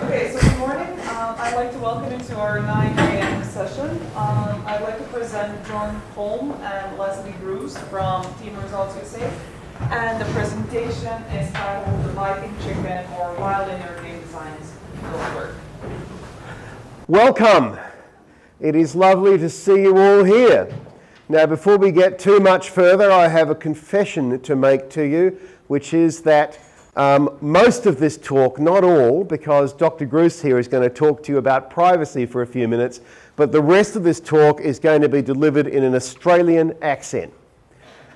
Okay, so good morning. I'd like to welcome you to our 9 a.m. session. I'd like to present John Kolm and Leslie Bruce from Team Results USA. And the presentation is titled The Viking Chicken or Why Linear Game Designs Don't Work. Welcome. It is lovely to see you all here. Now, before we get too much further, I have a confession to make to you, which is that most of this talk, not all, because Dr. Bruce here is going to talk to you about privacy for a few minutes, but the rest of this talk is going to be delivered in an Australian accent.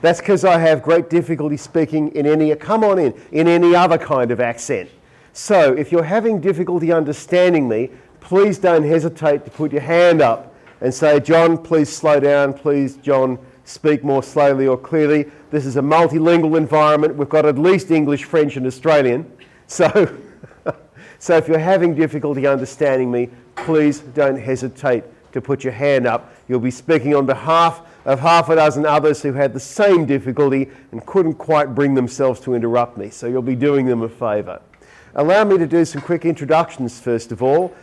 That's because I have great difficulty speaking in any other kind of accent. So if you're having difficulty understanding me, please don't hesitate to put your hand up and say, John, please slow down. Please, John, speak more slowly or clearly. This is a multilingual environment. We've got at least English, French and Australian. So if you're having difficulty understanding me, please don't hesitate to put your hand up. You'll be speaking on behalf of half a dozen others who had the same difficulty and couldn't quite bring themselves to interrupt me. So you'll be doing them a favour. Allow me to do some quick introductions first of all.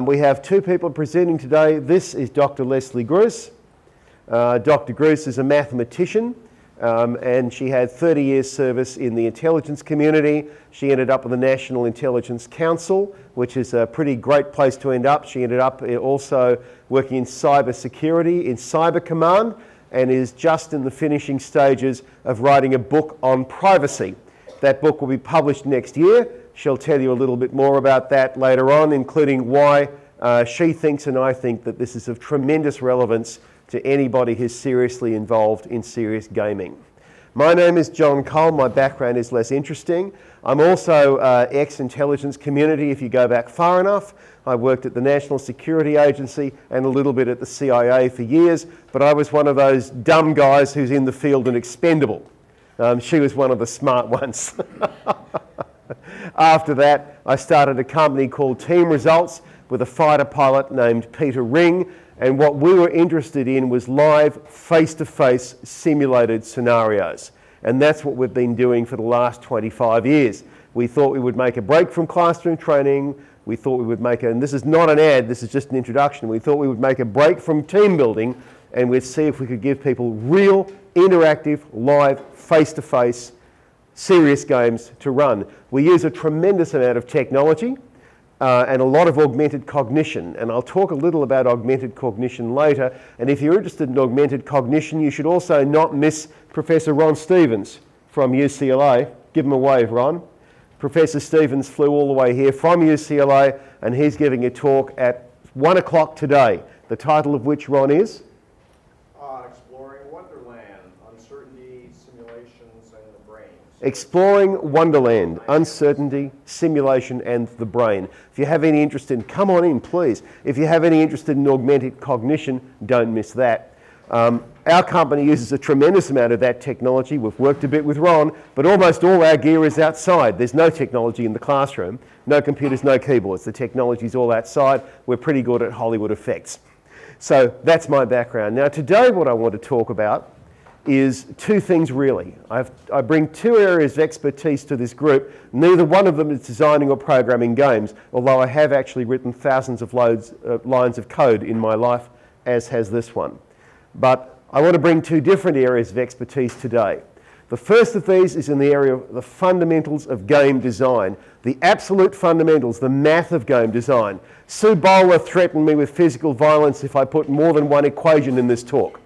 We have two people presenting today. This is Dr. Leslie Bruce. Dr. Bruce is a mathematician and she had 30 years service in the intelligence community. She ended up with the National Intelligence Council, which is a pretty great place to end up. She ended up also working in cyber security, in Cyber Command, and is just in the finishing stages of writing a book on privacy. That book will be published next year. She'll tell you a little bit more about that later on, including why she thinks and I think that this is of tremendous relevance to anybody who's seriously involved in serious gaming. My name is John Kolm. My background is less interesting. I'm also ex-intelligence community if you go back far enough. I worked at the National Security Agency and a little bit at the CIA for years, but I was one of those dumb guys who's in the field and expendable. She was one of the smart ones. After that, I started a company called Team Results with a fighter pilot named Peter Ring, and what we were interested in was live, face-to-face simulated scenarios. And that's what we've been doing for the last 25 years. We thought we would make a break from classroom training. We thought we would and this is not an ad, this is just an introduction. We thought we would make a break from team building and we'd see if we could give people real, interactive, live, face-to-face, serious games to run. We use a tremendous amount of technology and a lot of augmented cognition, and I'll talk a little about augmented cognition later. And if you're interested in augmented cognition, you should also not miss Professor Ron Stevens from UCLA. Give him a wave, Ron. Professor Stevens flew all the way here from UCLA, and he's giving a talk at 1 o'clock today, the title of which, Ron, is? Exploring Wonderland, Uncertainty, Simulation and the Brain. If you have any interest in, come on in please. If you have any interest in augmented cognition, don't miss that. Our company uses a tremendous amount of that technology. We've worked a bit with Ron, but almost all our gear is outside. There's no technology in the classroom, no computers, no keyboards. The technology's all outside. We're pretty good at Hollywood effects. So that's my background. Now today what I want to talk about is two things really. I bring two areas of expertise to this group. Neither one of them is designing or programming games, although I have actually written thousands of lines of code in my life, as has this one. But I want to bring two different areas of expertise today. The first of these is in the area of the fundamentals of game design, the absolute fundamentals, the math of game design. Sue Bowler threatened me with physical violence if I put more than one equation in this talk.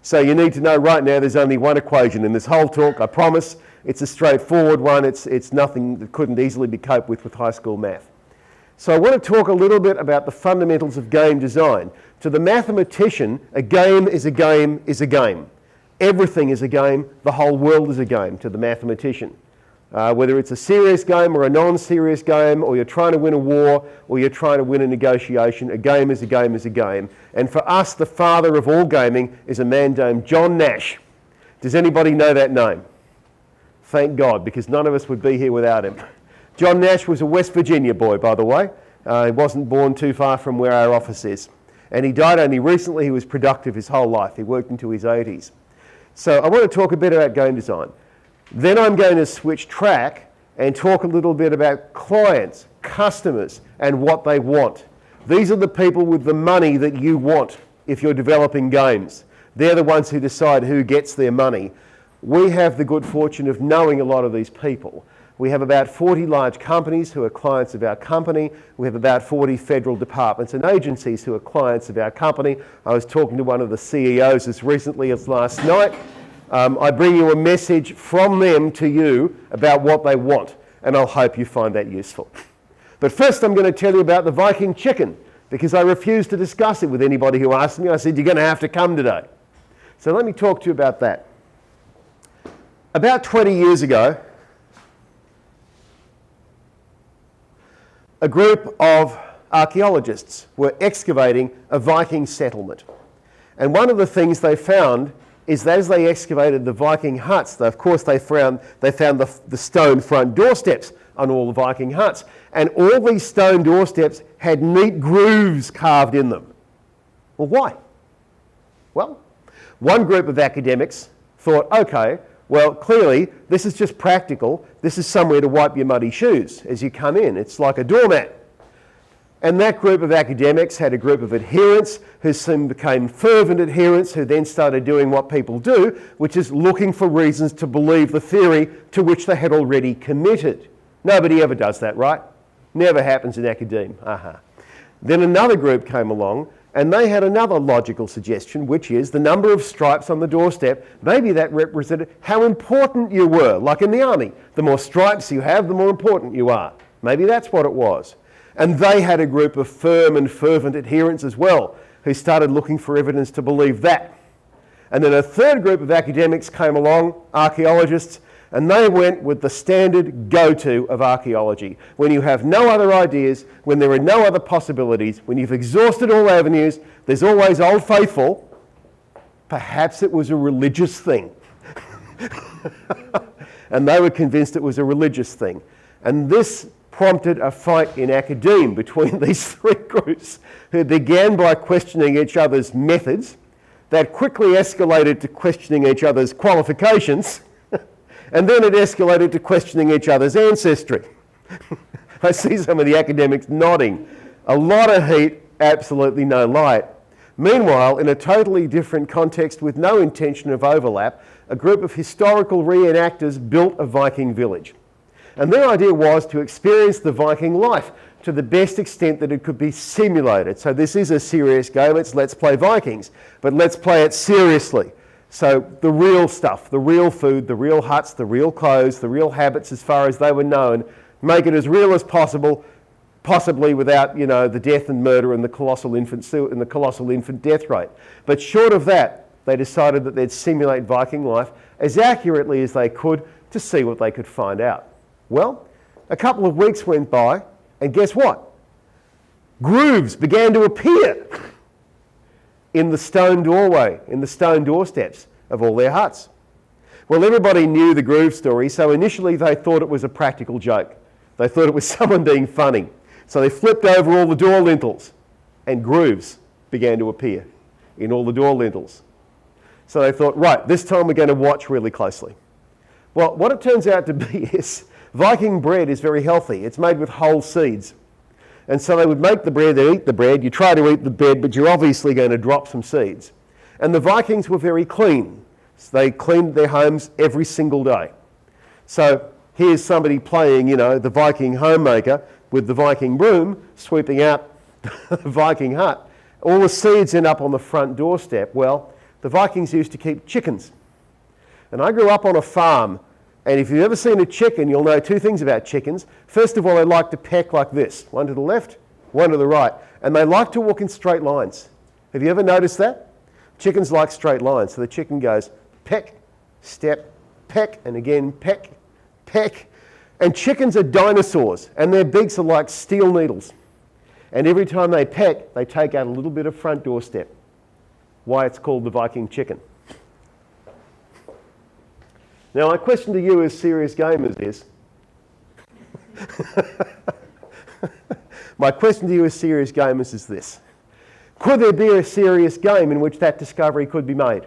So you need to know right now there's only one equation in this whole talk, I promise. It's a straightforward one. It's nothing that couldn't easily be coped with high school math. So I want to talk a little bit about the fundamentals of game design. To the mathematician, a game is a game is a game. Everything is a game. The whole world is a game to the mathematician. Whether it's a serious game or a non-serious game, or you're trying to win a war, or you're trying to win a negotiation, a game is a game is a game. And for us, the father of all gaming is a man named John Nash. Does anybody know that name? Thank God, because none of us would be here without him. John Nash was a West Virginia boy, by the way. He wasn't born too far from where our office is. And he died only recently. He was productive his whole life. He worked into his 80s. So I want to talk a bit about game design. Then I'm going to switch track and talk a little bit about clients, customers, and what they want. These are the people with the money that you want if you're developing games. They're the ones who decide who gets their money. We have the good fortune of knowing a lot of these people. We have about 40 large companies who are clients of our company. We have about 40 federal departments and agencies who are clients of our company. I was talking to one of the CEOs as recently as last night. I bring you a message from them to you about what they want, and I'll hope you find that useful. But first I'm going to tell you about the Viking chicken, because I refused to discuss it with anybody who asked me. I said, you're going to have to come today. So let me talk to you about that. About 20 years ago, a group of archaeologists were excavating a Viking settlement. And one of the things they found is that as they excavated the Viking huts, of course they found the stone front doorsteps on all the Viking huts. And all these stone doorsteps had neat grooves carved in them. Well, why? Well, one group of academics thought, okay, well, clearly this is just practical. This is somewhere to wipe your muddy shoes as you come in. It's like a doormat. And that group of academics had a group of adherents who soon became fervent adherents, who then started doing what people do, which is looking for reasons to believe the theory to which they had already committed. Nobody ever does that, right? Never happens in academia. Then another group came along, and they had another logical suggestion, which is the number of stripes on the doorstep. Maybe that represented how important you were, like in the army. The more stripes you have, the more important you are. Maybe that's what it was. And they had a group of firm and fervent adherents as well, who started looking for evidence to believe that. And then a third group of academics came along, archaeologists, and they went with the standard go-to of archaeology. When you have no other ideas, when there are no other possibilities, when you've exhausted all avenues, there's always Old Faithful. Perhaps it was a religious thing. And they were convinced it was a religious thing. And this prompted a fight in academe between these three groups, who began by questioning each other's methods, that quickly escalated to questioning each other's qualifications, and then it escalated to questioning each other's ancestry. I see some of the academics nodding. A lot of heat, absolutely no light. Meanwhile, in a totally different context with no intention of overlap, a group of historical reenactors built a Viking village. And their idea was to experience the Viking life to the best extent that it could be simulated. So this is a serious game. It's Let's Play Vikings, but let's play it seriously. So the real stuff, the real food, the real huts, the real clothes, the real habits as far as they were known, make it as real as possible, possibly without, the death and murder and the colossal infant death rate. But short of that, they decided that they'd simulate Viking life as accurately as they could to see what they could find out. Well, a couple of weeks went by, and guess what? Grooves began to appear in the stone doorway, in the stone doorsteps of all their huts. Well, everybody knew the groove story, so initially they thought it was a practical joke. They thought it was someone being funny. So they flipped over all the door lintels, and grooves began to appear in all the door lintels. So they thought, right, this time we're going to watch really closely. Well, what it turns out to be is Viking bread is very healthy. It's made with whole seeds. And so they would make the bread, they eat the bread, you try to eat the bread, but you're obviously going to drop some seeds. And the Vikings were very clean. So they cleaned their homes every single day. So here's somebody playing, the Viking homemaker with the Viking broom, sweeping out the Viking hut. All the seeds end up on the front doorstep. Well, the Vikings used to keep chickens. And I grew up on a farm. And if you've ever seen a chicken, you'll know two things about chickens. First of all, they like to peck like this. One to the left, one to the right. And they like to walk in straight lines. Have you ever noticed that? Chickens like straight lines. So the chicken goes peck, step, peck, and again peck, peck. And chickens are dinosaurs, and their beaks are like steel needles. And every time they peck, they take out a little bit of front doorstep. Why it's called the Viking chicken. Now, my question to you as serious gamers is, this. Could there be a serious game in which that discovery could be made?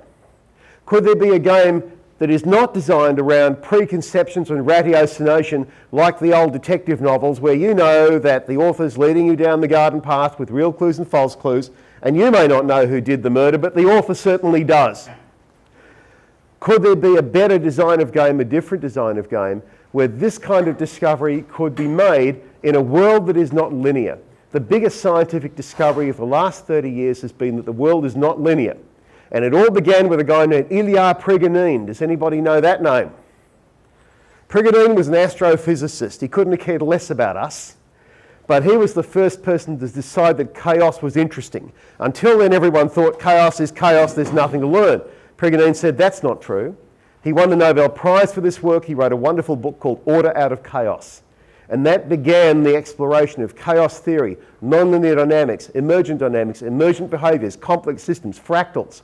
Could there be a game that is not designed around preconceptions and ratiocination like the old detective novels where you know that the author's leading you down the garden path with real clues and false clues, and you may not know who did the murder, but the author certainly does. Could there be a better design of game, a different design of game, where this kind of discovery could be made in a world that is not linear? The biggest scientific discovery of the last 30 years has been that the world is not linear. And it all began with a guy named Ilya Prigogine. Does anybody know that name? Prigogine was an astrophysicist. He couldn't have cared less about us. But he was the first person to decide that chaos was interesting. Until then, everyone thought chaos is chaos, there's nothing to learn. Prigogine said that's not true. He won the Nobel Prize for this work. He wrote a wonderful book called Order Out of Chaos. And that began the exploration of chaos theory, nonlinear dynamics, emergent behaviours, complex systems, fractals,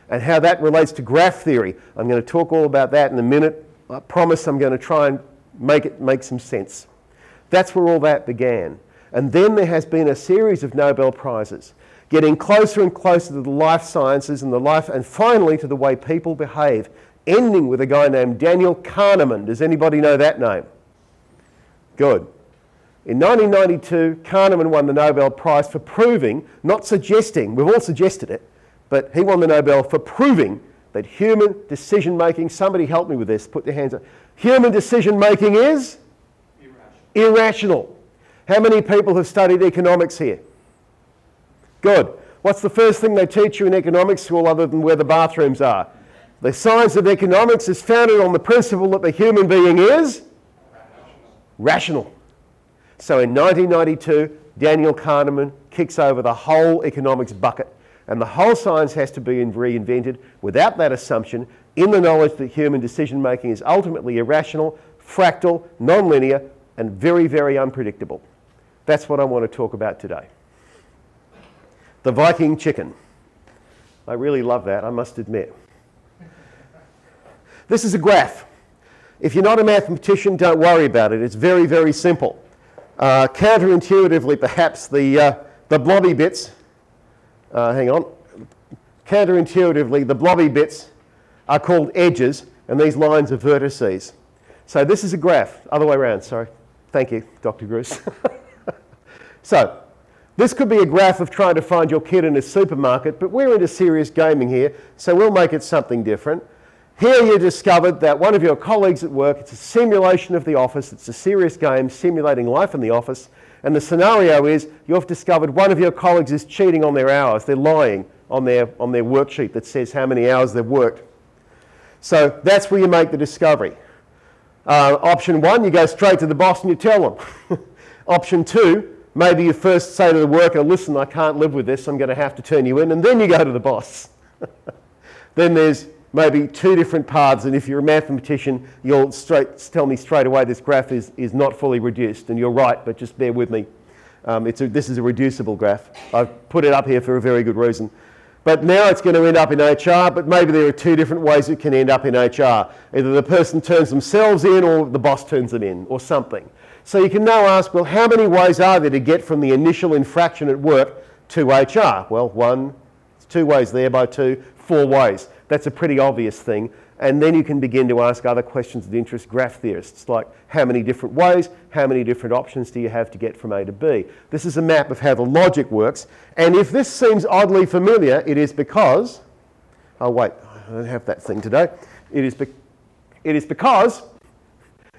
and how that relates to graph theory. I'm going to talk all about that in a minute. I promise I'm going to try and make it make some sense. That's where all that began. And then there has been a series of Nobel Prizes, getting closer and closer to the life sciences and finally to the way people behave, ending with a guy named Daniel Kahneman. Does anybody know that name? Good. In 1992, Kahneman won the Nobel Prize for proving, not suggesting, we've all suggested it, but he won the Nobel for proving that human decision-making, somebody help me with this, put their hands up. Human decision-making is? Irrational. How many people have studied economics here? Good. What's the first thing they teach you in economics school other than where the bathrooms are? The science of economics is founded on the principle that the human being is? Rational. So in 1992, Daniel Kahneman kicks over the whole economics bucket, and the whole science has to be reinvented without that assumption, in the knowledge that human decision-making is ultimately irrational, fractal, non-linear, and very, very unpredictable. That's what I want to talk about today. The Viking chicken. I really love that, I must admit. This is a graph. If you're not a mathematician, don't worry about it. It's very, very simple. Counterintuitively, perhaps, the blobby bits, counterintuitively, the blobby bits are called edges, and these lines are vertices. So this is a graph. Other way around, sorry. Thank you, Dr. Bruce. So, this could be a graph of trying to find your kid in a supermarket, but we're into serious gaming here, so we'll make it something different. Here you discovered that one of your colleagues at work, it's a simulation of the office, it's a serious game simulating life in the office, and the scenario is you've discovered one of your colleagues is cheating on their hours, they're lying on their worksheet that says how many hours they've worked. So that's where you make the discovery. Option one, you go straight to the boss and you tell them. Option two, maybe you first say to the worker, listen, I can't live with this, I'm going to have to turn you in, and then you go to the boss. Then there's maybe two different paths, and if you're a mathematician, you'll tell me straight away this graph is not fully reduced, and you're right, but just bear with me. This is a reducible graph. I've put it up here for a very good reason. But now it's going to end up in HR, but maybe there are two different ways it can end up in HR. Either the person turns themselves in or the boss turns them in, or something. So you can now ask, well, how many ways are there to get from the initial infraction at work to HR? Well, one, it's 2 ways there by 2, 4 ways. That's a pretty obvious thing. And then you can begin to ask other questions that interest graph theorists, like how many different ways, how many different options do you have to get from A to B? This is a map of how the logic works. And if this seems oddly familiar, it is because, oh wait, I don't have that thing today. It is because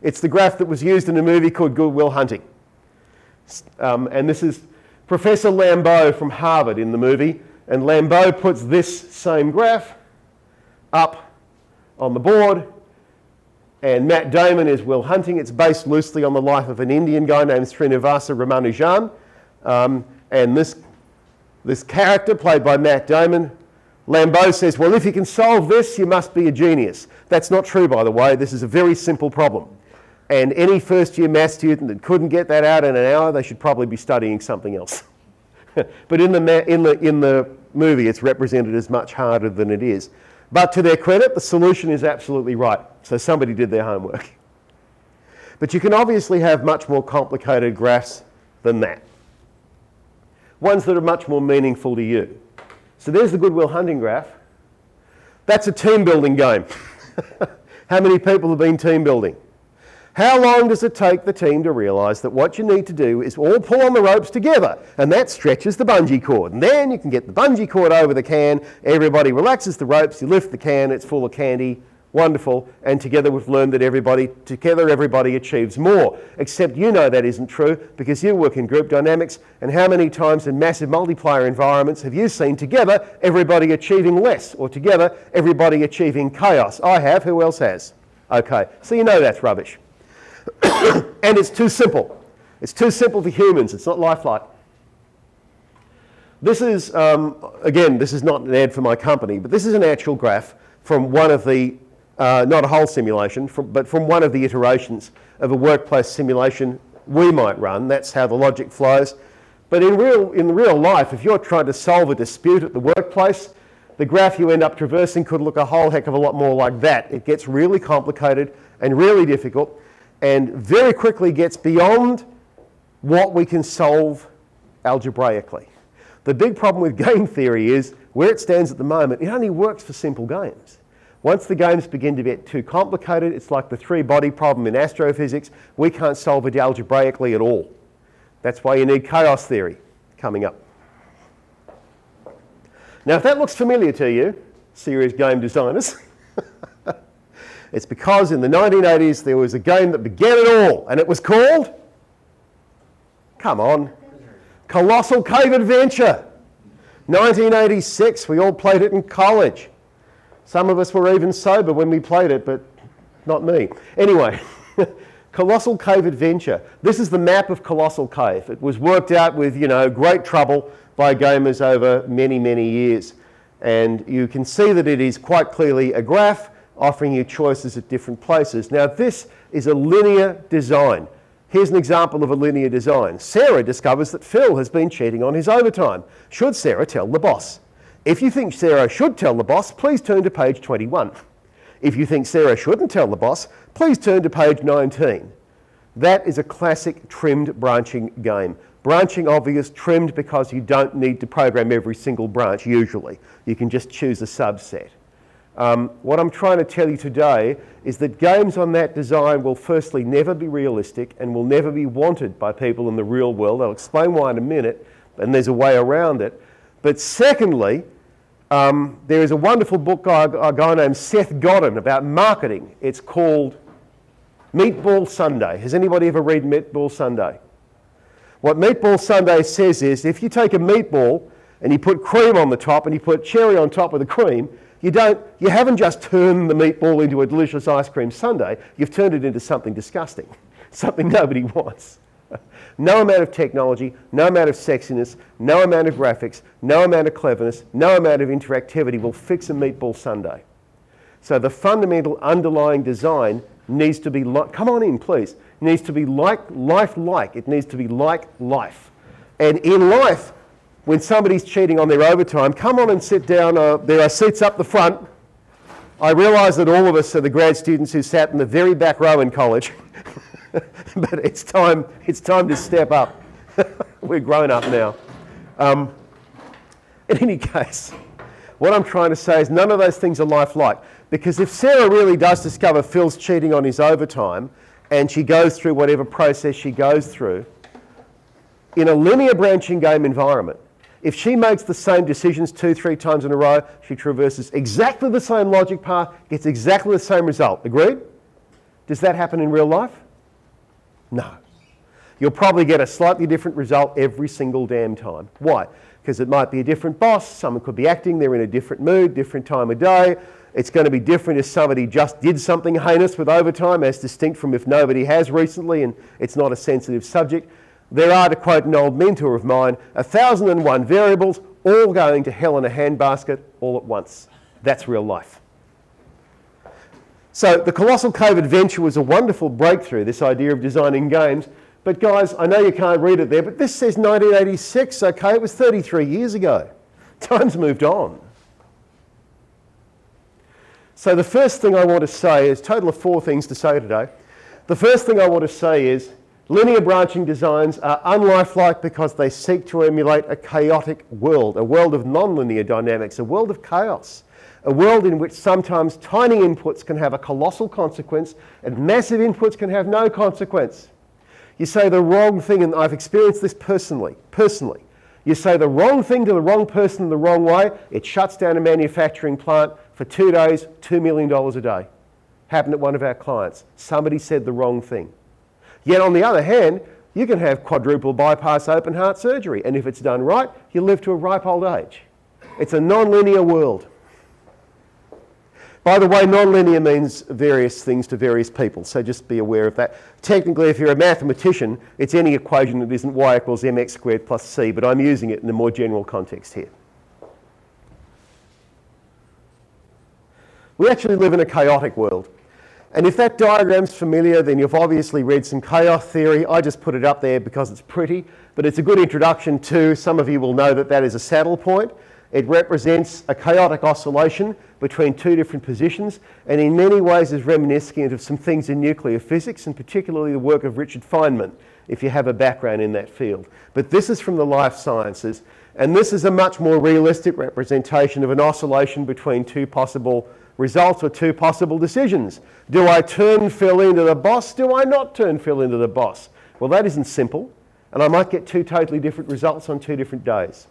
it's the graph that was used in a movie called Good Will Hunting. And this is Professor Lambeau from Harvard in the movie. And Lambeau puts this same graph up on the board, and Matt Damon is Will Hunting. It's based loosely on the life of an Indian guy named Srinivasa Ramanujan. And this character, played by Matt Damon, Lambeau says, well, if you can solve this, you must be a genius. That's not true, by the way. This is a very simple problem. And any first-year maths student that couldn't get that out in an hour, they should probably be studying something else. But in the movie, it's represented as much harder than it is. But to their credit, the solution is absolutely right. So somebody did their homework. But you can obviously have much more complicated graphs than that. Ones that are much more meaningful to you. So there's the Good Will Hunting graph. That's a team building game. How many people have been team building? How long does it take the team to realise that what you need to do is all pull on the ropes together, and that stretches the bungee cord, and then you can get the bungee cord over the can, everybody relaxes the ropes, you lift the can, it's full of candy, wonderful, and together we've learned that everybody achieves more. Except you know that isn't true because you work in group dynamics, and how many times in massive multiplayer environments have you seen together everybody achieving less, or together everybody achieving chaos? I have, who else has? Okay, so you know that's rubbish. And it's too simple. It's too simple for humans, it's not lifelike. This is, again, this is not an ad for my company, but this is an actual graph from one of the, not a whole simulation, but from one of the iterations of a workplace simulation we might run. That's how the logic flows. But in real life, if you're trying to solve a dispute at the workplace, the graph you end up traversing could look a whole heck of a lot more like that. It gets really complicated and really difficult, and very quickly gets beyond what we can solve algebraically. The big problem with game theory is, where it stands at the moment, it only works for simple games. Once the games begin to get too complicated, it's like the three-body problem in astrophysics. We can't solve it algebraically at all. That's why you need chaos theory coming up. Now, if that looks familiar to you, serious game designers, it's because in the 1980s there was a game that began it all, and it was called, come on, Colossal Cave Adventure. 1986, we all played it in college. Some of us were even sober when we played it, but not me. Anyway, Colossal Cave Adventure. This is the map of Colossal Cave. It was worked out with, great trouble by gamers over many, many years. And you can see that it is quite clearly a graph offering you choices at different places. Now, this is a linear design. Here's an example of a linear design. Sarah discovers that Phil has been cheating on his overtime. Should Sarah tell the boss? If you think Sarah should tell the boss, please turn to page 21. If you think Sarah shouldn't tell the boss, please turn to page 19. That is a classic trimmed branching game. Branching obvious, trimmed because you don't need to program every single branch usually. You can just choose a subset. What I'm trying to tell you today is that games on that design will firstly never be realistic and will never be wanted by people in the real world. I'll explain why in a minute, and there's a way around it. But secondly, there is a wonderful book by a guy named Seth Godin about marketing. It's called Meatball Sunday. Has anybody ever read Meatball Sunday? What Meatball Sunday says is, if you take a meatball and you put cream on the top and you put cherry on top of the cream, you haven't just turned the meatball into a delicious ice cream sundae, you've turned it into something disgusting, something nobody wants. No amount of technology, no amount of sexiness, no amount of graphics, no amount of cleverness, no amount of interactivity will fix a meatball sundae. So the fundamental underlying design needs to be like, come on in please, needs to be like life-like, it needs to be like life. And in life, when somebody's cheating on their overtime, come on and sit down, there are seats up the front. I realise that all of us are the grad students who sat in the very back row in college, but it's time to step up. We're grown up now. In any case, what I'm trying to say is none of those things are lifelike, because if Sarah really does discover Phil's cheating on his overtime and she goes through whatever process she goes through, in a linear branching game environment, if she makes the same decisions 2-3 times in a row, she traverses exactly the same logic path, gets exactly the same result. Agreed? Does that happen in real life? No. You'll probably get a slightly different result every single damn time. Why? Because it might be a different boss, someone could be acting, they're in a different mood, different time of day. It's going to be different if somebody just did something heinous with overtime, as distinct from if nobody has recently and it's not a sensitive subject. There are, to quote an old mentor of mine, 1,001 variables, all going to hell in a handbasket all at once. That's real life. So the Colossal Cave Adventure was a wonderful breakthrough, this idea of designing games. But guys, I know you can't read it there, but this says 1986, okay? It was 33 years ago. Time's moved on. So the first thing I want to say is, total of 4 things to say today. The first thing I want to say is, linear branching designs are unlifelike because they seek to emulate a chaotic world, a world of nonlinear dynamics, a world of chaos. A world in which sometimes tiny inputs can have a colossal consequence and massive inputs can have no consequence. You say the wrong thing, and I've experienced this personally. You say the wrong thing to the wrong person the wrong way, it shuts down a manufacturing plant for 2 days, $2 million a day. Happened at one of our clients. Somebody said the wrong thing. Yet on the other hand, you can have quadruple bypass open heart surgery, and if it's done right, you live to a ripe old age. It's a non-linear world. By the way, non-linear means various things to various people, so just be aware of that. Technically, if you're a mathematician, it's any equation that isn't y equals mx squared plus c, but I'm using it in a more general context here. We actually live in a chaotic world. And if that diagram's familiar, then you've obviously read some chaos theory. I just put it up there because it's pretty, but it's a good introduction to, some of you will know that that is a saddle point. It represents a chaotic oscillation between two different positions, and in many ways is reminiscent of some things in nuclear physics, and particularly the work of Richard Feynman, if you have a background in that field. But this is from the life sciences, and this is a much more realistic representation of an oscillation between two possible results or two possible decisions. Do I turn Phil into the boss? Do I not turn Phil into the boss? Well, that isn't simple, and I might get two totally different results on 2 different days.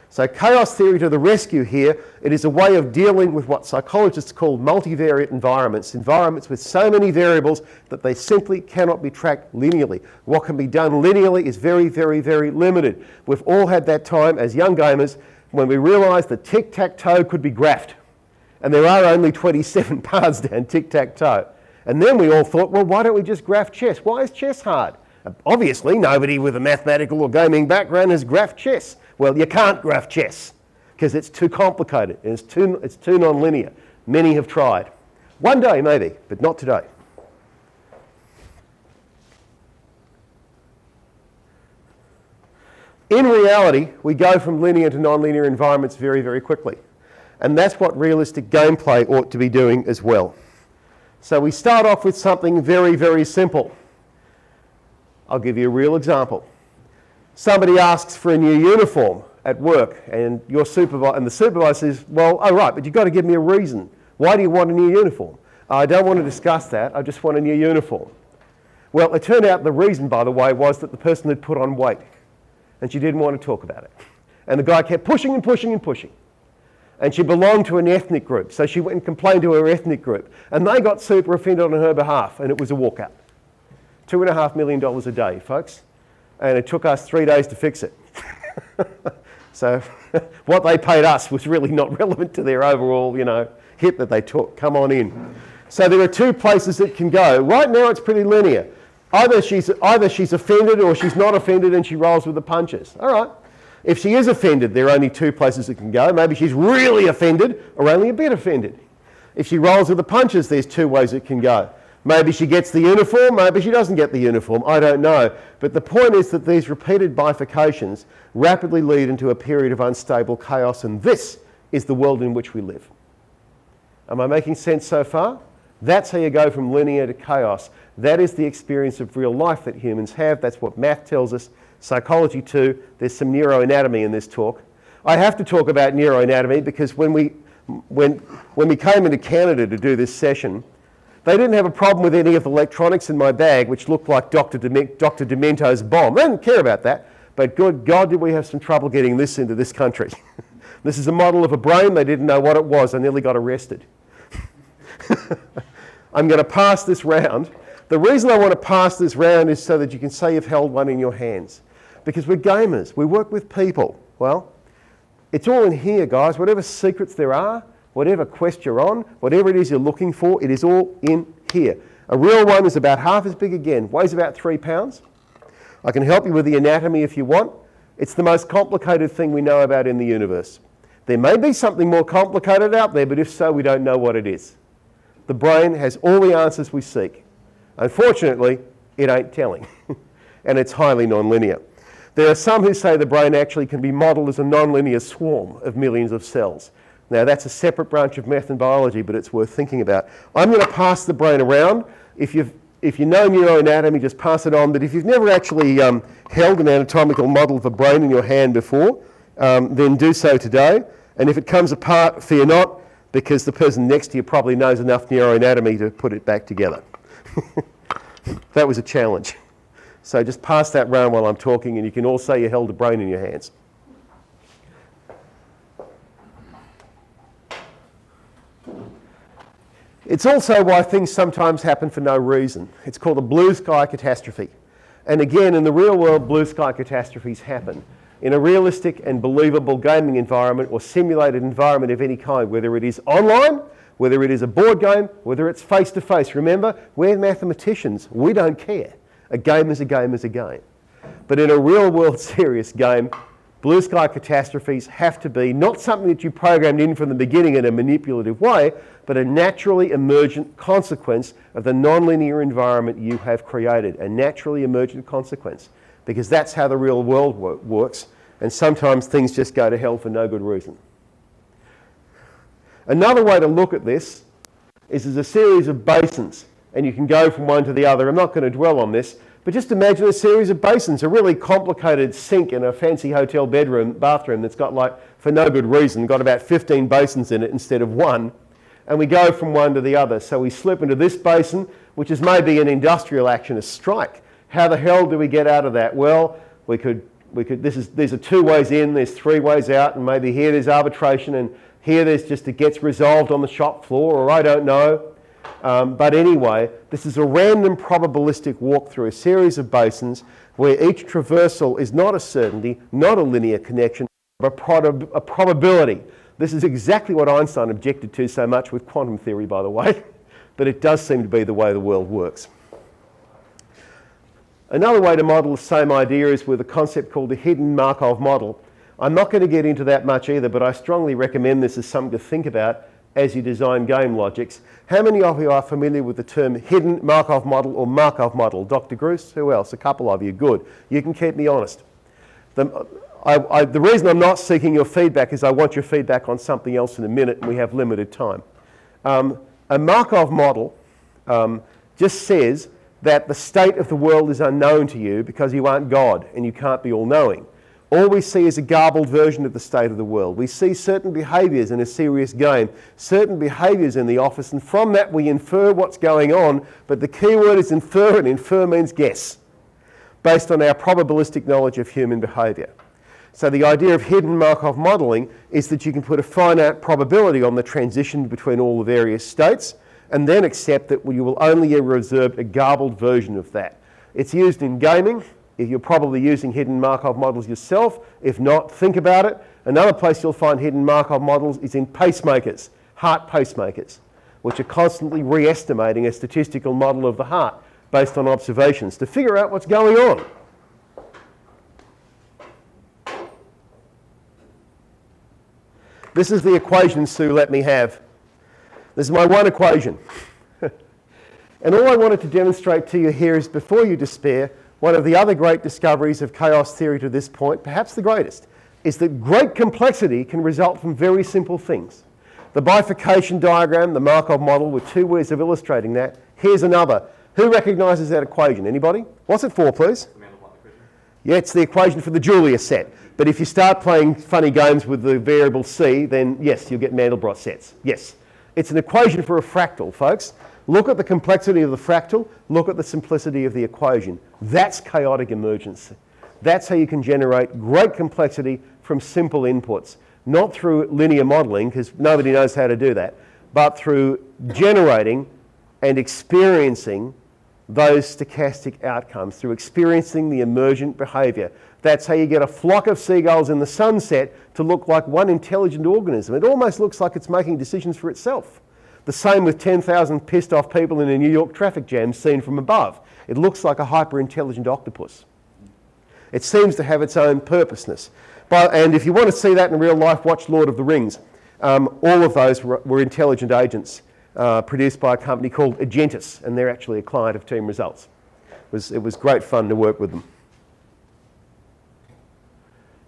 So chaos theory to the rescue here. It is a way of dealing with what psychologists call multivariate environments, environments with so many variables that they simply cannot be tracked linearly. What can be done linearly is very, very, very limited. We've all had that time as young gamers when we realised that tic-tac-toe could be graphed. And there are only 27 paths down tic-tac-toe. And then we all thought, well, why don't we just graph chess? Why is chess hard? Obviously, nobody with a mathematical or gaming background has graphed chess. Well, you can't graph chess because it's too complicated and it's too non-linear. Many have tried. One day maybe, but not today. In reality, we go from linear to non-linear environments very, very quickly. And that's what realistic gameplay ought to be doing as well. So we start off with something very, very simple. I'll give you a real example. Somebody asks for a new uniform at work, and the supervisor says, well, oh right, but you've got to give me a reason. Why do you want a new uniform? I don't want to discuss that, I just want a new uniform. Well, it turned out the reason, by the way, was that the person had put on weight, and she didn't want to talk about it. And the guy kept pushing and pushing and pushing. And she belonged to an ethnic group, so she went and complained to her ethnic group, and they got super offended on her behalf, and it was a walkout. $2.5 million a day, folks. And it took us 3 days to fix it. So what they paid us was really not relevant to their overall, hit that they took. Come on in. So there are two places it can go. Right now it's pretty linear. Either she's offended or she's not offended and she rolls with the punches. All right. If she is offended, there are only two places it can go. Maybe she's really offended or only a bit offended. If she rolls with the punches, there's 2 ways it can go. Maybe she gets the uniform, maybe she doesn't get the uniform, I don't know. But the point is that these repeated bifurcations rapidly lead into a period of unstable chaos, and this is the world in which we live. Am I making sense so far? That's how you go from linear to chaos. That is the experience of real life that humans have. That's what math tells us, psychology too. There's some neuroanatomy in this talk. I have to talk about neuroanatomy because when we came into Canada to do this session, they didn't have a problem with any of the electronics in my bag, which looked like Dr. Demento's bomb. They didn't care about that, but good God, did we have some trouble getting this into this country. This is a model of a brain. They didn't know what it was. I nearly got arrested. I'm going to pass this round. The reason I want to pass this round is so that you can say you've held one in your hands. Because we're gamers. We work with people. Well, it's all in here, guys. Whatever secrets there are, whatever quest you're on, whatever it is you're looking for, it is all in here. A real one is about half as big again, weighs about 3 pounds. I can help you with the anatomy if you want. It's the most complicated thing we know about in the universe. There may be something more complicated out there, but if so, we don't know what it is. The brain has all the answers we seek. Unfortunately, it ain't telling, and it's highly nonlinear. There are some who say the brain actually can be modelled as a nonlinear swarm of millions of cells. Now, that's a separate branch of math and biology, but it's worth thinking about. I'm going to pass the brain around. If you know neuroanatomy, just pass it on. But if you've never actually held an anatomical model of a brain in your hand before, then do so today. And if it comes apart, fear not, because the person next to you probably knows enough neuroanatomy to put it back together. That was a challenge. So just pass that round while I'm talking, and you can all say you held a brain in your hands. It's also why things sometimes happen for no reason. It's called a blue sky catastrophe. And again, in the real world, blue sky catastrophes happen. In a realistic and believable gaming environment or simulated environment of any kind, whether it is online, whether it is a board game, whether it's face-to-face. Remember, we're mathematicians. We don't care. A game is a game is a game. But in a real-world serious game, blue sky catastrophes have to be not something that you programmed in from the beginning in a manipulative way, but a naturally emergent consequence of the nonlinear environment you have created. A naturally emergent consequence. Because that's how the real world works, and sometimes things just go to hell for no good reason. Another way to look at this is there's a series of basins, and you can go from one to the other. I'm not going to dwell on this, but just imagine a series of basins, a really complicated sink in a fancy hotel bathroom that's got, like, for no good reason, got about 15 basins in it instead of one, and we go from one to the other. So we slip into this basin, which is maybe an industrial action, a strike. How the hell do we get out of that? Well, there's a 2 ways in, there's 3 ways out, and maybe here there's arbitration, and here there's just it gets resolved on the shop floor, or I don't know. But anyway, this is a random probabilistic walk through a series of basins where each traversal is not a certainty, not a linear connection, but a probability. This is exactly what Einstein objected to so much with quantum theory, by the way, but it does seem to be the way the world works. Another way to model the same idea is with a concept called the hidden Markov model. I'm not going to get into that much either, but I strongly recommend this as something to think about as you design game logics. How many of you are familiar with the term hidden Markov model or Markov model? Dr. Gruss? Who else? A couple of you. Good. You can keep me honest. The reason I'm not seeking your feedback is I want your feedback on something else in a minute, and we have limited time. A Markov model just says that the state of the world is unknown to you because you aren't God and you can't be all-knowing. All we see is a garbled version of the state of the world. We see certain behaviours in a serious game, certain behaviours in the office, and from that we infer what's going on, but the key word is infer, and infer means guess, based on our probabilistic knowledge of human behaviour. So the idea of hidden Markov modelling is that you can put a finite probability on the transition between all the various states, and then accept that you will only ever observe a garbled version of that. It's used in gaming. You're probably using hidden Markov models yourself. If not, think about it. Another place you'll find hidden Markov models is in pacemakers, heart pacemakers, which are constantly re-estimating a statistical model of the heart based on observations to figure out what's going on. This is the equation Sue let me have. This is my one equation. And all I wanted to demonstrate to you here is, before you despair, one of the other great discoveries of chaos theory to this point, perhaps the greatest, is that great complexity can result from very simple things. The bifurcation diagram, the Markov model, with 2 ways of illustrating that. Here's another. Who recognises that equation? Anybody? What's it for, please? Yeah, it's the equation for the Julia set. But if you start playing funny games with the variable c, then yes, you'll get Mandelbrot sets. Yes. It's an equation for a fractal, folks. Look at the complexity of the fractal, look at the simplicity of the equation. That's chaotic emergence. That's how you can generate great complexity from simple inputs. Not through linear modelling, because nobody knows how to do that, but through generating and experiencing those stochastic outcomes, through experiencing the emergent behaviour. That's how you get a flock of seagulls in the sunset to look like one intelligent organism. It almost looks like it's making decisions for itself. The same with 10,000 pissed off people in a New York traffic jam seen from above. It looks like a hyper-intelligent octopus. It seems to have its own purposeness. And if you want to see that in real life, watch Lord of the Rings. All of those were intelligent agents produced by a company called Agentis, and they're actually a client of Team Results. It was great fun to work with them.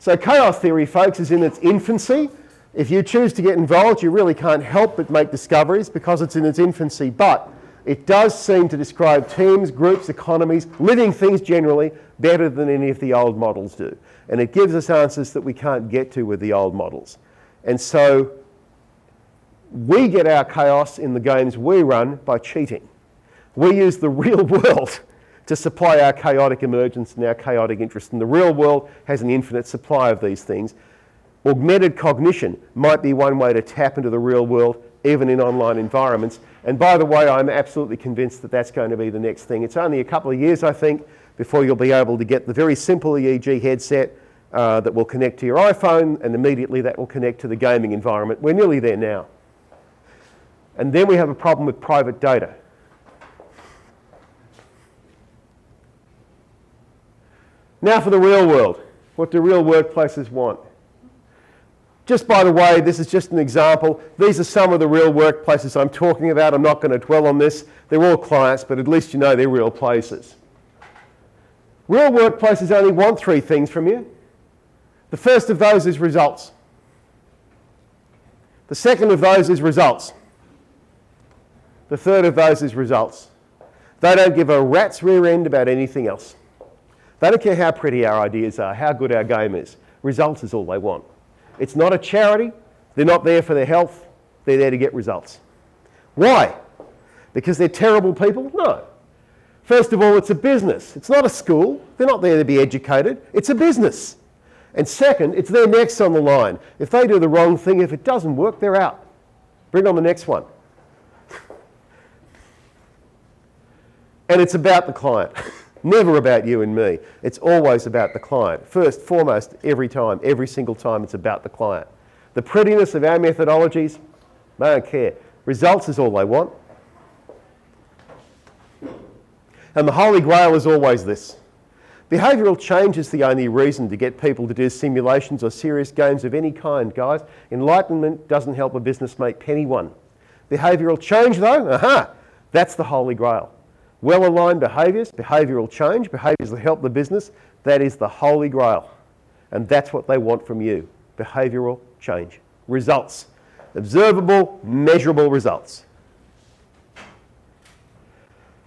So chaos theory, folks, is in its infancy. If you choose to get involved, you really can't help but make discoveries because it's in its infancy. But it does seem to describe teams, groups, economies, living things generally, better than any of the old models do. And it gives us answers that we can't get to with the old models. And so We get our chaos in the games we run by cheating. We use the real world to supply our chaotic emergence and our chaotic interest. And the real world has an infinite supply of these things. Augmented cognition might be one way to tap into the real world, even in online environments. And by the way, I'm absolutely convinced that that's going to be the next thing. It's only a couple of years, I think, before you'll be able to get the very simple EEG headset that will connect to your iPhone, and immediately that will connect to the gaming environment. We're nearly there now. And then we have a problem with private data. Now for the real world. What do real workplaces want? Just by the way, this is just an example. These are some of the real workplaces I'm talking about. I'm not going to dwell on this. They're all clients, but at least you know they're real places. Real workplaces only want three things from you. The first of those is results. The second of those is results. The third of those is results. They don't give a rat's rear end about anything else. They don't care how pretty our ideas are, how good our game is. Results is all they want. It's not a charity. They're not there for their health. They're there to get results. Why? Because they're terrible people? No. First of all, it's a business. It's not a school. They're not there to be educated. It's a business. And second, it's their necks on the line. If they do the wrong thing, if it doesn't work, they're out. Bring on the next one. And it's about the client. Never about you and me. It's always about the client. First, foremost, every time, every single time, it's about the client. The prettiness of our methodologies, they don't care. Results is all they want. And the Holy Grail is always this. Behavioural change is the only reason to get people to do simulations or serious games of any kind, guys. Enlightenment doesn't help a business make penny one. Behavioural change, though, that's the Holy Grail. Well-aligned behaviours, behavioural change, behaviours that help the business, that is the Holy Grail. And that's what they want from you, behavioural change. Results. Observable, measurable results.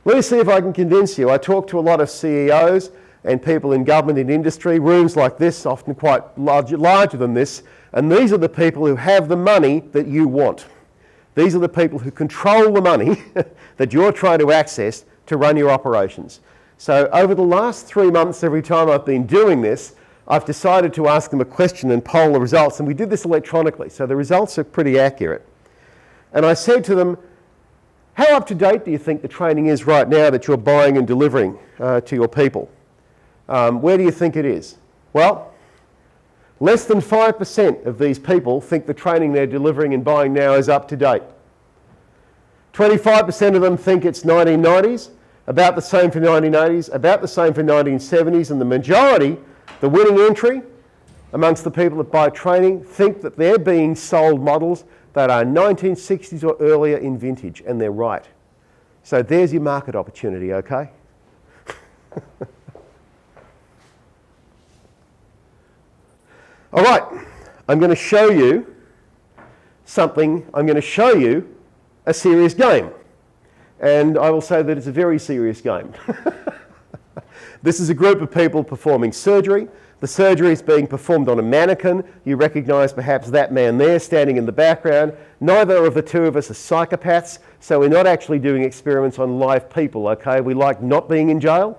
Let me see if I can convince you. I talk to a lot of CEOs and people in government and industry, rooms like this, often quite larger than this, and these are the people who have the money that you want. These are the people who control the money that you're trying to access to run your operations. So over the last 3 months, every time I've been doing this, I've decided to ask them a question and poll the results, and we did this electronically, so the results are pretty accurate. And I said to them, how up to date do you think the training is right now that you're buying and delivering to your people? Where do you think it is? Well, less than 5% of these people think the training they're delivering and buying now is up to date. 25% of them think it's 1990s, about the same for 1980s, about the same for 1970s, and the majority, the winning entry amongst the people that buy training, think that they're being sold models that are 1960s or earlier in vintage, and they're right. So there's your market opportunity, okay? All right, I'm going to show you something. I'm going to show you a serious game. And I will say that it's a very serious game. This is a group of people performing surgery. The surgery is being performed on a mannequin. You recognise perhaps that man there standing in the background. Neither of the two of us are psychopaths, so we're not actually doing experiments on live people, okay? We like not being in jail.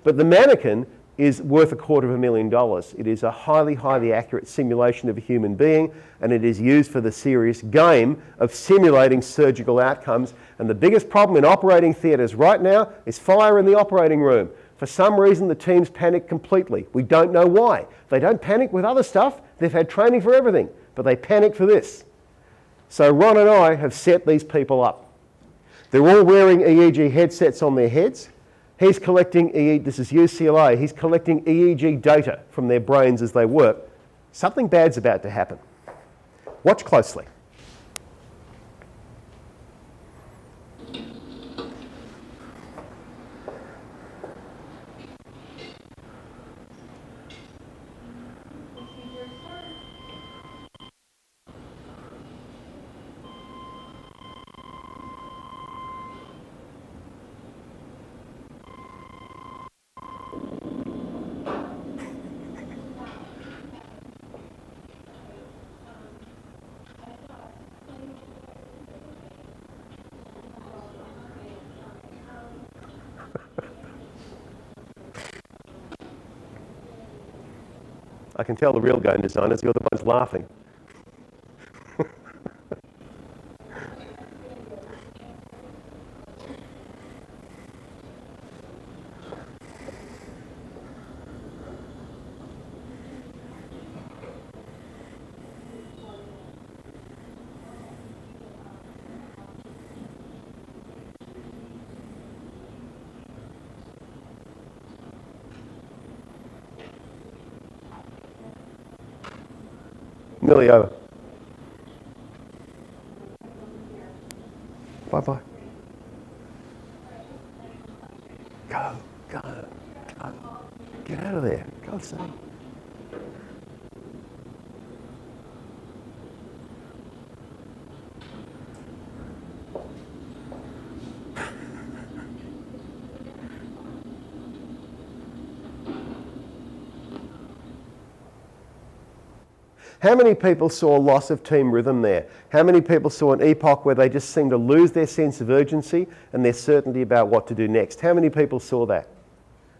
But the mannequin is worth $250,000. It is a highly, highly accurate simulation of a human being, and it is used for the serious game of simulating surgical outcomes. And the biggest problem in operating theatres right now is fire in the operating room. For some reason, the teams panic completely. We don't know why. They don't panic with other stuff. They've had training for everything, but they panic for this. So Ron and I have set these people up. They're all wearing EEG headsets on their heads. He's collecting this is UCLA, he's collecting EEG data from their brains as they work. Something bad's about to happen. Watch closely. I can tell the real game designers, you're the ones laughing. Nearly over. Bye-bye. Go. Get out of there. Go see. How many people saw loss of team rhythm there? How many people saw an epoch where they just seemed to lose their sense of urgency and their certainty about what to do next? How many people saw that?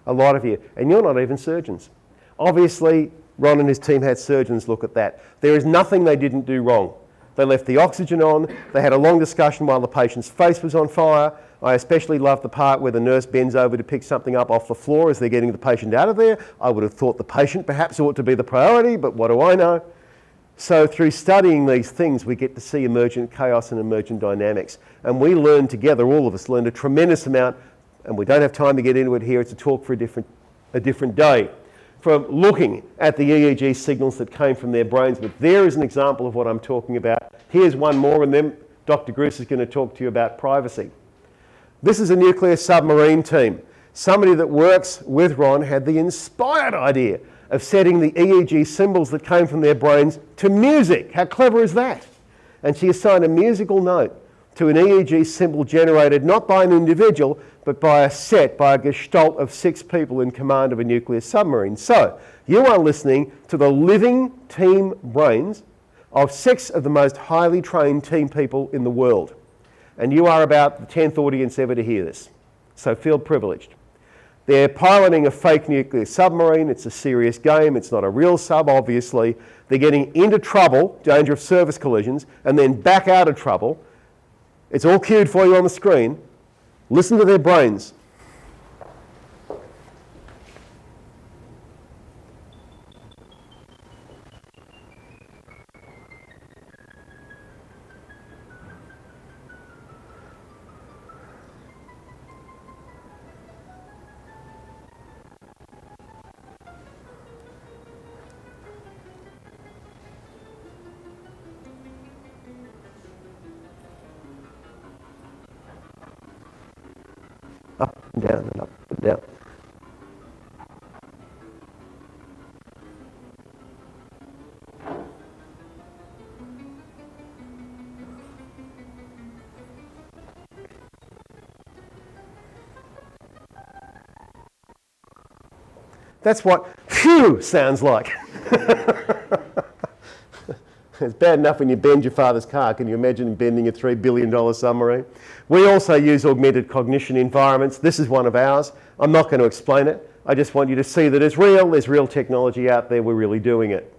A lot of you. And you're not even surgeons. Obviously, Ron and his team had surgeons look at that. There is nothing they didn't do wrong. They left the oxygen on. They had a long discussion while the patient's face was on fire. I especially love the part where the nurse bends over to pick something up off the floor as they're getting the patient out of there. I would have thought the patient perhaps ought to be the priority, but what do I know? So through studying these things, we get to see emergent chaos and emergent dynamics. And we learn together, all of us learned a tremendous amount, and we don't have time to get into it here. It's a talk for a different day. From looking at the EEG signals that came from their brains, but there is an example of what I'm talking about. Here's one more, and then Dr. Gruss is going to talk to you about privacy. This is a nuclear submarine team. Somebody that works with Ron had the inspired idea of setting the EEG symbols that came from their brains to music. How clever is that? And she assigned a musical note to an EEG symbol generated not by an individual, but by a gestalt of 6 people in command of a nuclear submarine. So, you are listening to the living team brains of 6 of the most highly trained team people in the world. And you are about the 10th audience ever to hear this. So feel privileged. They're piloting a fake nuclear submarine. It's a serious game. It's not a real sub, obviously. They're getting into trouble, danger of service collisions, and then back out of trouble. It's all cued for you on the screen. Listen to their brains. Up and down and up and down. That's what phew sounds like. It's bad enough when you bend your father's car. Can you imagine bending a $3 billion submarine? We also use augmented cognition environments. This is one of ours. I'm not going to explain it. I just want you to see that it's real. There's real technology out there. We're really doing it.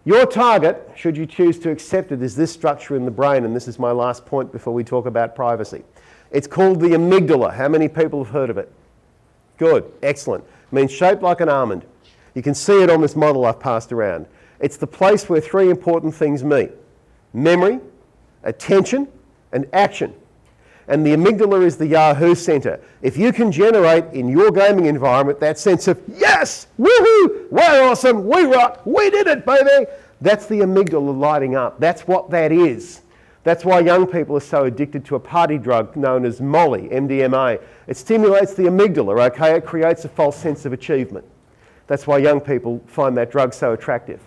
Your target, should you choose to accept it, is this structure in the brain. And this is my last point before we talk about privacy. It's called the amygdala. How many people have heard of it? Good. Excellent. It means shaped like an almond. You can see it on this model I've passed around. It's the place where 3 important things meet: memory, attention, and action. And the amygdala is the Yahoo center. If you can generate in your gaming environment that sense of, yes, woohoo, we're awesome, we rock, we did it, baby, that's the amygdala lighting up. That's what that is. That's why young people are so addicted to a party drug known as Molly, MDMA. It stimulates the amygdala, okay? It creates a false sense of achievement. That's why young people find that drug so attractive.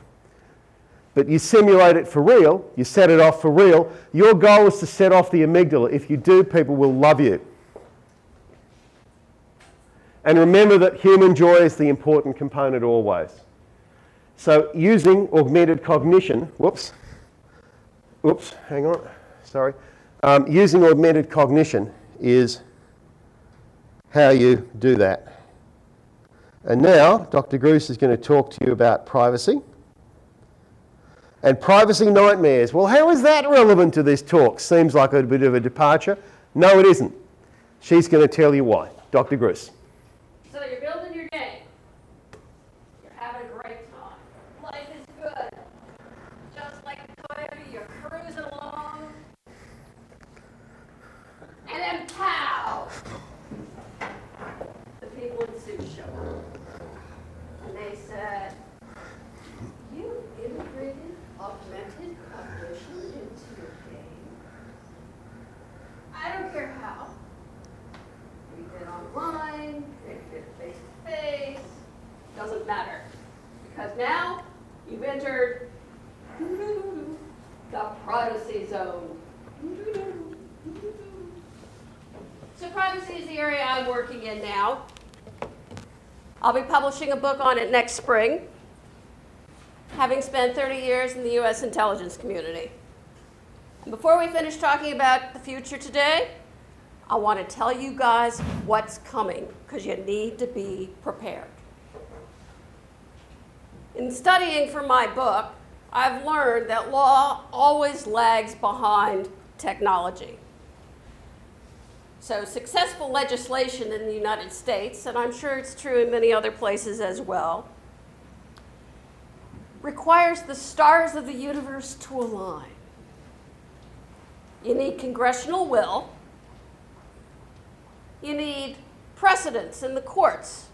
But you simulate it for real, you set it off for real. Your goal is to set off the amygdala. If you do, people will love you. And remember that human joy is the important component always. So using augmented cognition, hang on, sorry. Using augmented cognition is how you do that. And now, Dr. Gruss is going to talk to you about privacy and privacy nightmares. Well, how is that relevant to this talk? Seems like a bit of a departure. No, it isn't. She's going to tell you why. Dr. Gruss. So you're building your game. You're having a great time. Life is good. Just like a Toyota, you're cruising along. And then pow! The people in suits show up. And they said, you integrated augmented cognition into your game. I don't care how. We did online, we did face-to-face, doesn't matter. Because now you've entered the privacy zone. So privacy is the area I'm working in now. I'll be publishing a book on it next spring, having spent 30 years in the US intelligence community. And before we finish talking about the future today, I want to tell you guys what's coming, because you need to be prepared. In studying for my book, I've learned that law always lags behind technology. So successful legislation in the United States, and I'm sure it's true in many other places as well, requires the stars of the universe to align. You need congressional will. You need precedents in the courts.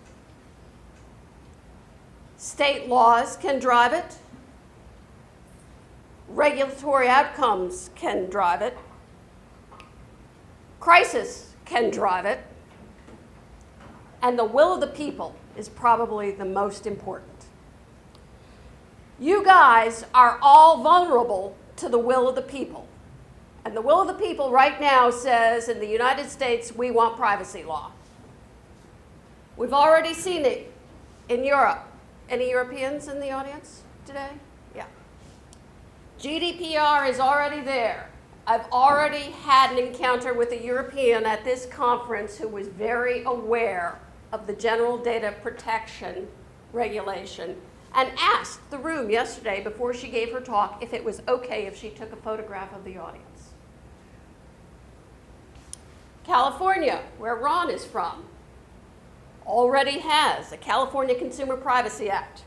State laws can drive it. Regulatory outcomes can drive it. Crisis can drive it. And the will of the people is probably the most important. You guys are all vulnerable to the will of the people. And the will of the people right now says in the United States, we want privacy law. We've already seen it in Europe. Any Europeans in the audience today? Yeah. GDPR is already there. I've already had an encounter with a European at this conference who was very aware of the general data protection regulation and asked the room yesterday before she gave her talk if it was okay if she took a photograph of the audience. California, where Ron is from, already has a California Consumer Privacy Act.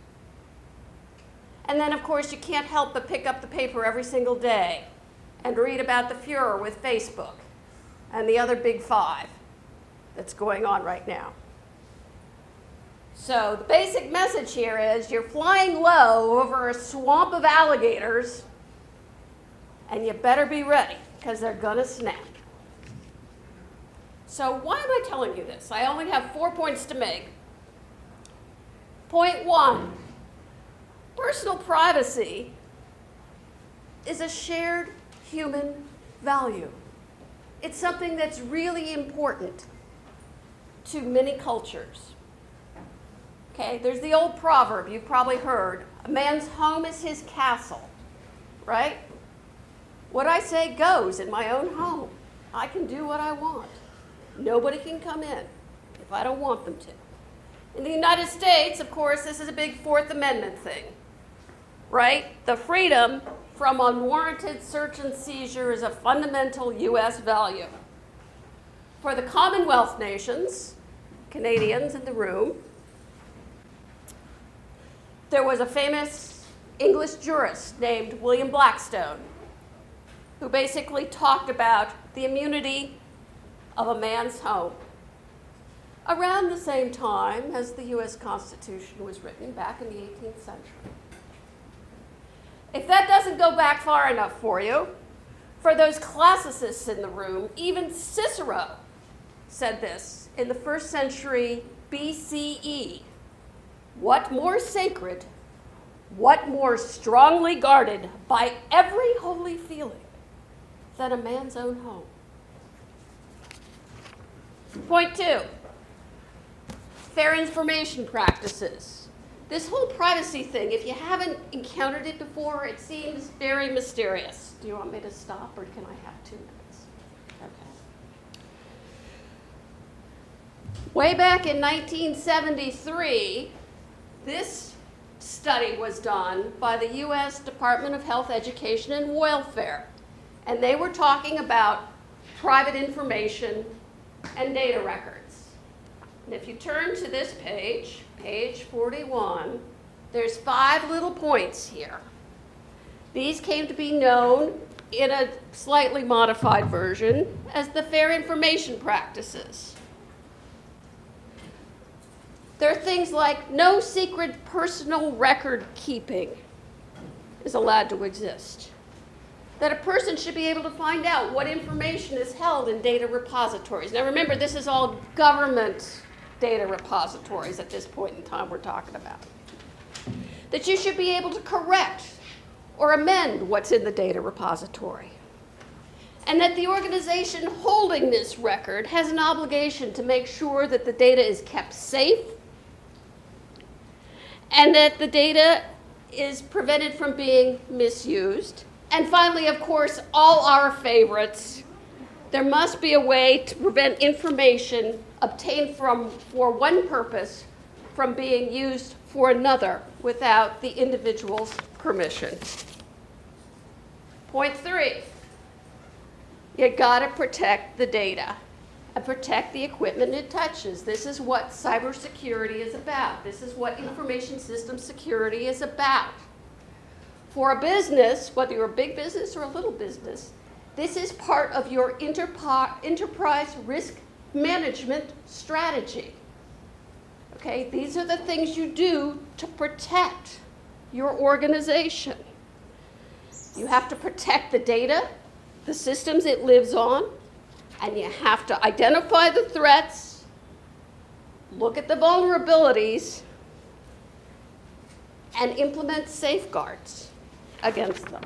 And then, of course, you can't help but pick up the paper every single day and read about the furor with Facebook and the other big five that's going on right now. So the basic message here is you're flying low over a swamp of alligators, and you better be ready, because they're gonna snap. So why am I telling you this? I only have 4 points to make. Point 1, personal privacy is a shared human value. It's something that's really important to many cultures. Okay, there's the old proverb you've probably heard, a man's home is his castle, right? What I say goes in my own home. I can do what I want. Nobody can come in if I don't want them to. In the United States, of course, this is a big Fourth Amendment thing, right? The freedom from unwarranted search and seizure is a fundamental US value. For the Commonwealth nations, Canadians in the room, there was a famous English jurist named William Blackstone who basically talked about the immunity of a man's home around the same time as the US Constitution was written back in the 18th century. If that doesn't go back far enough for you, for those classicists in the room, even Cicero said this in the 1st century BCE. What more sacred, what more strongly guarded by every holy feeling than a man's own home? Point 2, fair information practices. This whole privacy thing, if you haven't encountered it before, it seems very mysterious. Do you want me to stop, or can I have 2 minutes? Okay. Way back in 1973, this study was done by the U.S. Department of Health, Education, and Welfare. And they were talking about private information and data records. And if you turn to this page, page 41, there's 5 little points here. These came to be known in a slightly modified version as the Fair Information Practices. There are things like no secret personal record keeping is allowed to exist. That a person should be able to find out what information is held in data repositories. Now remember, this is all government data repositories at this point in time we're talking about. That you should be able to correct or amend what's in the data repository. And that the organization holding this record has an obligation to make sure that the data is kept safe and that the data is prevented from being misused. And finally, of course, all our favorites, there must be a way to prevent information obtained for one purpose from being used for another without the individual's permission. Point 3, you gotta protect the data and protect the equipment it touches. This is what cybersecurity is about. This is what information system security is about. For a business, whether you're a big business or a little business, this is part of your enterprise risk management strategy. Okay, these are the things you do to protect your organization. You have to protect the data, the systems it lives on, and you have to identify the threats, look at the vulnerabilities, and implement safeguards against them.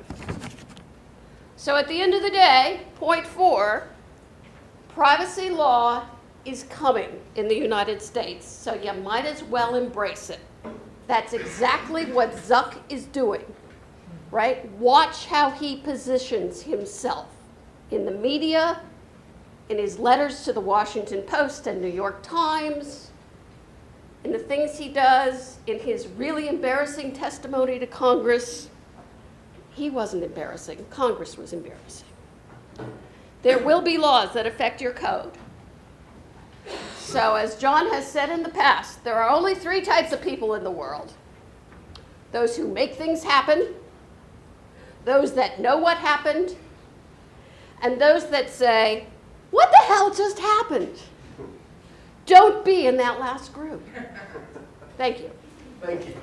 So at the end of the day, point 4, privacy law is coming in the United States, so you might as well embrace it. That's exactly what Zuck is doing, right? Watch how he positions himself in the media, in his letters to the Washington Post and New York Times, in the things he does, in his really embarrassing testimony to Congress. He wasn't embarrassing, Congress was embarrassing. There will be laws that affect your code. So as John has said in the past, there are only 3 types of people in the world. Those who make things happen, those that know what happened, and those that say, what the hell just happened? Don't be in that last group. Thank you. Thank you.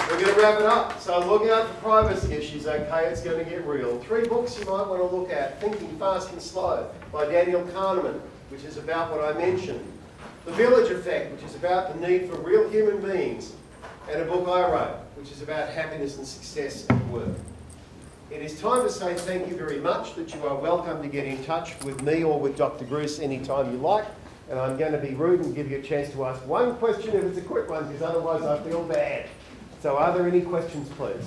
We're going to wrap it up. So looking at the privacy issues, okay, it's going to get real. 3 books you might want to look at. Thinking Fast and Slow by Daniel Kahneman, which is about what I mentioned. The Village Effect, which is about the need for real human beings. And a book I wrote, which is about happiness and success at work. It is time to say thank you very much, that you are welcome to get in touch with me or with Dr. Gruce anytime you like. And I'm going to be rude and give you a chance to ask one question if it's a quick one, because otherwise I feel bad. So are there any questions, please?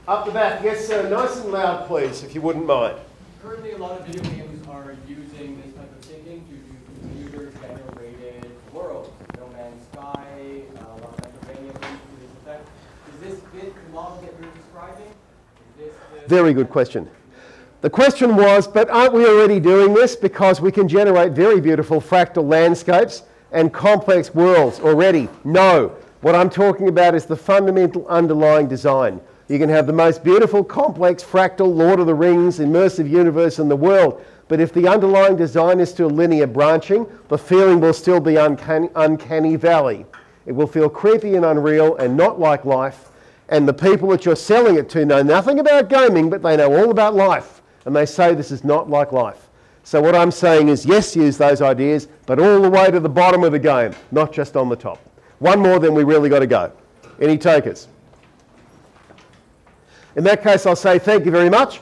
Up the back. Yes, sir. Nice and loud, please, if you wouldn't mind. Currently, a lot of video games are using this type of thinking to do computer-generated worlds. No Man's Sky, a lot of Pennsylvania games to this effect. Does this fit the model that you're describing? Very good question. The question was, but aren't we already doing this? Because we can generate very beautiful fractal landscapes and complex worlds already. No. What I'm talking about is the fundamental underlying design. You can have the most beautiful, complex, fractal, Lord of the Rings, immersive universe in the world, but if the underlying design is still linear branching, the feeling will still be uncanny valley. It will feel creepy and unreal and not like life. And the people that you're selling it to know nothing about gaming, but they know all about life. And they say this is not like life. So what I'm saying is, yes, use those ideas, but all the way to the bottom of the game, not just on the top. One more, then we really got to go. Any takers? In that case, I'll say thank you very much.